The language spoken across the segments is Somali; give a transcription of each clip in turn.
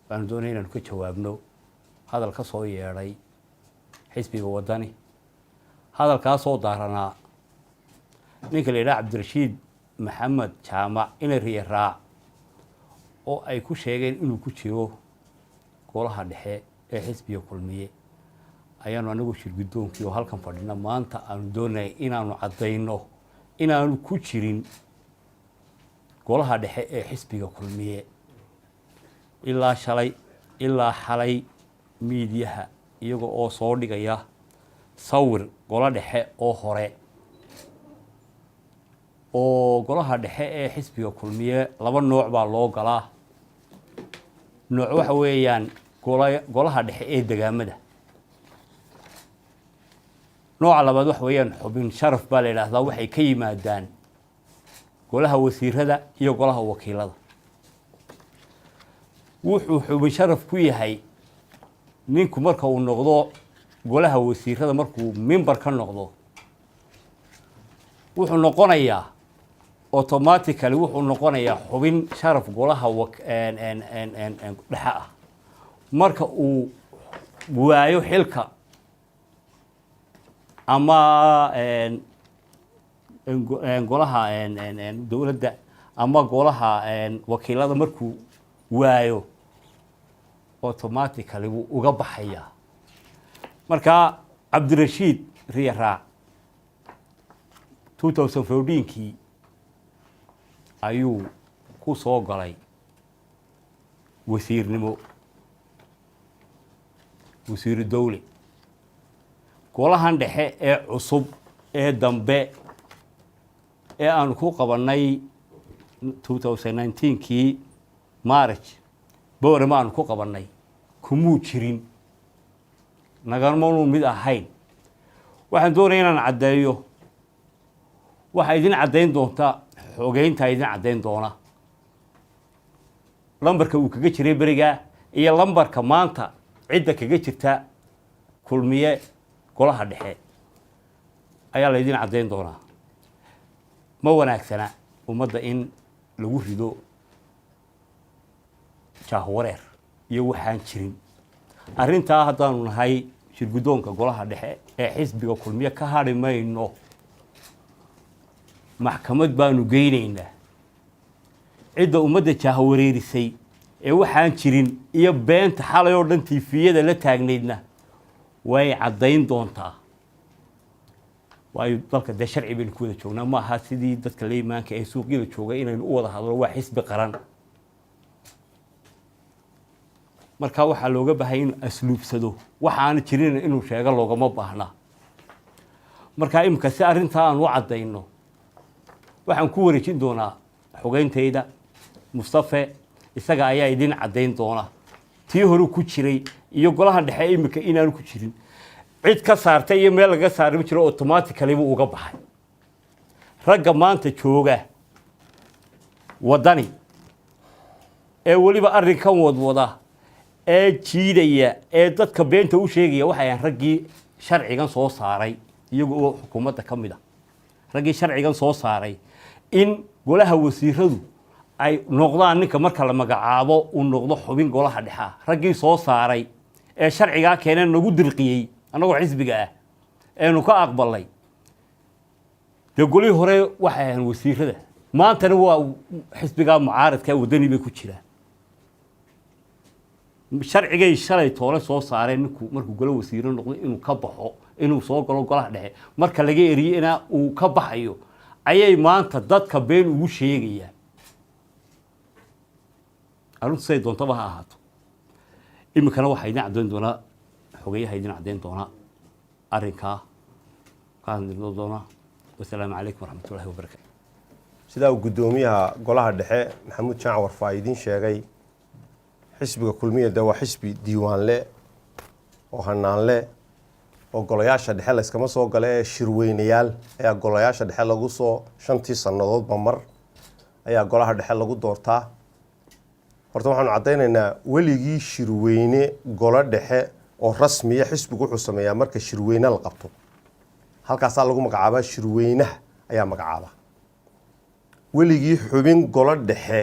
baan doonay inaan ka jawaabno hadal ka soo yeedhay xisbiga wadani hadalkaas soo daaranaa ninka la yidhaha cabdirashiid maxamed jaamac inay riyaraa oo ay ku sheegeen inuu ku jiro golaha dhexe ee xisbiga kulmiye ayaanu anagu shirgudoonkii oo halkan fadhina maanta aanu doonay inaanu caddayno inaanu ku jirin golaha dhexe ee xisbiga kulmiye ilaa shalay ilaa xalay miidiyaha iyaga oo soo dhigaya sawir golo dhexe oo hore oo golaha dhexe ee xisbiga kulmiye laba nooc baa loo galaa nooc waxa weeyaan golaha dhexe ee degaamada nooca labaad waxa weeyaan xubin sharaf baa la yidhaahdaa waxay ka yimaadaan golaha wasiirada iyo golaha wakiilada wuxuu xubin sharaf ku yahay ninku marka uu noqdo golaha wasiirada markuu member ka noqdo wuxuu noqonayaa automatically wuxuu noqonayaa xubin sharaf golaha dhexe ah marka uu waayo xilka ama golaha dowladda ama golaha wakiilada markuu waayo automatically wuu uga baxayaa marka cabdirashiid riyaraa 2014kii ayuu ku soo galay wasiirnimo wasiir dawle golahan dhexe ee cusub ee dambe ee aanu ku qabanay 2019kii March boorama aanu ku qabanay kumuu jirin nagarmanu mid ahayn waxaan doonayaa inaan caddeeyo waxa idin caddeyn doonta xogeynta idin caddeyn doona lambarka uu kaga jiray bariga iyo lambarka maanta cidda kaga jirta kulmiye golaha dhexe ayaa la idin caddeyn doonaa ma wanaagsana ummadda in lagu rido jahwareer iyo waxaan jirin arrintaa haddaanu nahay shirgudoonka golaha dhexe ee xisbiga kulmiye ka hadhi mayno maxkamad baanu geynaynaa cidda ummadda jahwareerisay ee waxaan jirin iyo beenta xalay oo dhan tiifiyada la taagnaydna way caddayn doontaa waayo dalka dee sharci baynu ku wada joognaa ma aha sidii dadka leeymaanka ee suuqyada jooga inaynu u wada hadlo waa xisbi qaran marka waxaa looga baahay inuu asluubsado waxaana jirin inuu sheego loogama baahna marka imika si arrintaa aan u caddayno waxaan ku wareejin doonaa xogeyntayda Mustafa isaga ayaa idin caddayn doona tii hore ku jiray iyo golaha dhexe imika inaanu ku jirin cid ka saartay iyo meel laga saaray ma jiro automatically buu uga baxay ragga maanta jooga wadani ee waliba arrinkan wadwada ee jiidaya ee dadka beenta u sheegaya waxay raggii sharcigan soo saaray iyagu oo xukuumadda ka mid ah raggii sharcigan soo saaray in golaha wasiiradu ay noqdaan ninka marka la magacaabo uu noqdo xubin golaha dhexe raggii soo saaray ee sharciga keenan nagu dirqiyay anagoo xisbiga ah eenu ka aqbalay de golii hore waxay ahayn wasiirada maantana waa xisbiga mucaaradka wadani bay ku jiraan sharcigay shalay toole soo saareen ninku markuu golo wasiiro noqdo inuu ka baxo inuu soo galo golaha dhexe marka laga eriyena uu ka baxayo ayay maanta dadka been ugu sheegayaan arrintu say doontaba ha ahaato imikana waxaa idin caddayn doonaa xogeyaha idin caddayn doonaa arrinkaa ka hadli doonaa wasalaamu calaykum waraxmatullaahi wabarakaatu sidaa uu guddoomiyaha golaha dhexe maxamuud jaac warfaa idin sheegay xisbiga kulmiye de waa xisbi diiwaan leh oo hanaan leh oo golayaasha dhexe layskama soo gala ee shirweynayaal ayaa golayaasha dhexe lagu soo 5 sannadoodba mar ayaa golaha dhexe lagu doortaa horta waxaanu caddaynaynaa weligii shirweyne golo dhexe oo rasmiya xisbigu wuxuu sameeyaa marka shirweyne la qabto halkaasaa lagu magacaabaa shirweynaha ayaa magacaaba weligii xubin golo dhexe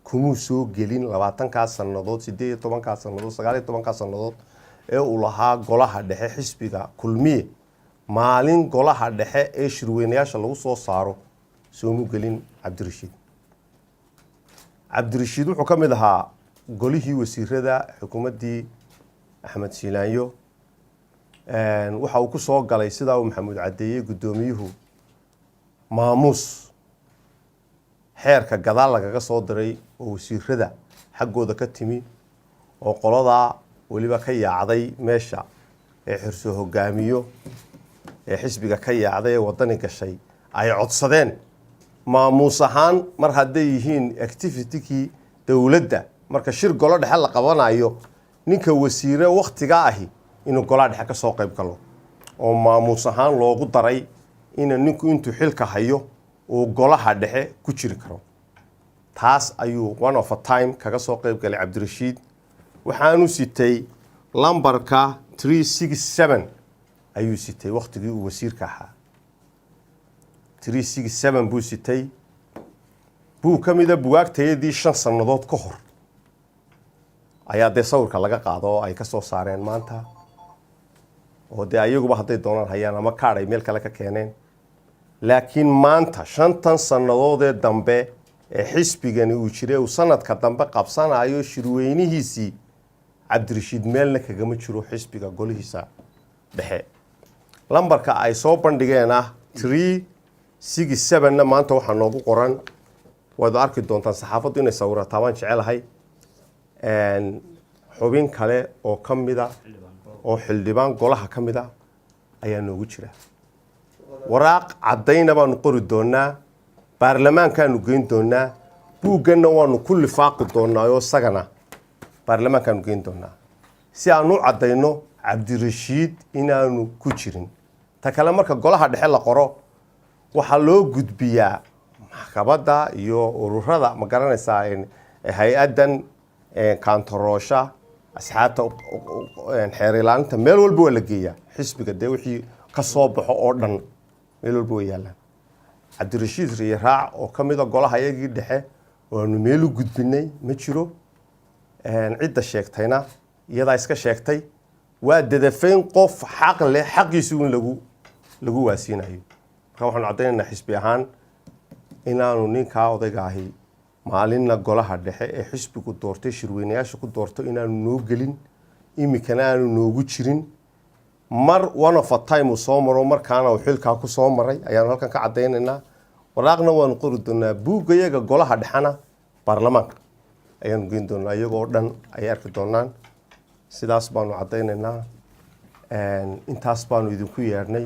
kumuu soo gelin 20 sannadood 18 sannadood 19 sannadood ee uu lahaa golaha dhexe xisbiga kulmiye maalin golaha dhexe ee shirweynayaasha lagu soo saaro soo gelin cabdirashiid wuxuu ka mid ahaa golihii wasiirada xukuumaddii axmed siilaanyo waxa uu ku soo galay sidaa uu maxamuud cadeeyey gudoomiyuhu maamuus xeerka gadaal lagaga soo diray oo wasiirada xaggooda ka timi oo qoladaa weliba ka yaacday meesha ee xirso hogaamiyo ee xisbiga ka yaacday ee wadani gashay ay codsadeen maamuus ahaan mar hadday yihiin activity-kii dowladda marka shir golo dhexe la qabanayo ninka wasiire waqtiga ahi inuu golaha dhexe ka soo qayb galo oo maamuus ahaan loogu daray in ninku intuu xilka hayo uu golaha dhexe ku jiri karo taas ayuu one of a time kaga soo qayb galay cabdirashiid waxaanu sitay lambarka 367 ayuu sitay waqtigii uu wasiirka ahaa 367 buu sitay buu ka mid ah buwaagtayadii 5 sannadood ka hor ayaa dee sawirka laga qaado oo ay ka soo saareen maanta oo dee ayaguba hadday doonaan hayaan ama kaadh ay meel kale ka keeneen laakiin maanta 5 sannadoodee dambe ee xisbigani uu jiray uu sanadka dambe qabsanayo shirweynihiisii cabdirashiid meelna kagama jiro xisbiga golihiisa dhexe lambarka ay soo bandhigeen ah 367 maanta waxaa noogu qoran waad arki doontaan saxaafaddu inay sawirataa baan jecelahay xubin kale oo ka mida oo xildhibaan golaha ka mida ayaa noogu jira waraaq caddayna baanu qori doonaa baarlamaankaanu geyn doonaa buugganna waanu ku lifaaqi doonaa oo isagana baarlamaankaanu geyn doonaa si aanu caddayno cabdirashiid inaanu ku jirin ta kale marka golaha dhexe la qoro waxaa loo gudbiyaa maxkamadda iyo ururada ma garanaysaa hay-addan kaantaroosha asxaabta xeer ilaalinta meel walba waa la geeyaa xisbiga dee wixii ka soo baxo oo dhan meel walba way yaallaan cabdirashiid riye raac oo ka mida golaha iyagii dhexe waanu meel u gudbinay ma jiro cidda sheegtayna iyadaa iska sheegtay waa dadafayn qof xaq leh xaqiisu in lagu waasiinayo marka waxaanu caddaynaynaa xisbi ahaan inaanu ninkaa odayga ahi maalinna golaha dhexe ee xisbigu doortay shirweynayaasha ku doorto inaanu noo gelin iminkana aanu noogu jirin mar one of a time uu soo maro markaana uu xilkaa ku soo maray ayaanu halkan ka caddaynaynaa waraaqna waanu qori doonaa buugga iyaga golaha dhexena baarlamaanka ayaanu geyn doonaa iyagoo dhan ay arki doonaan sidaas baanu caddaynaynaa intaas baanu idinku yeedhnay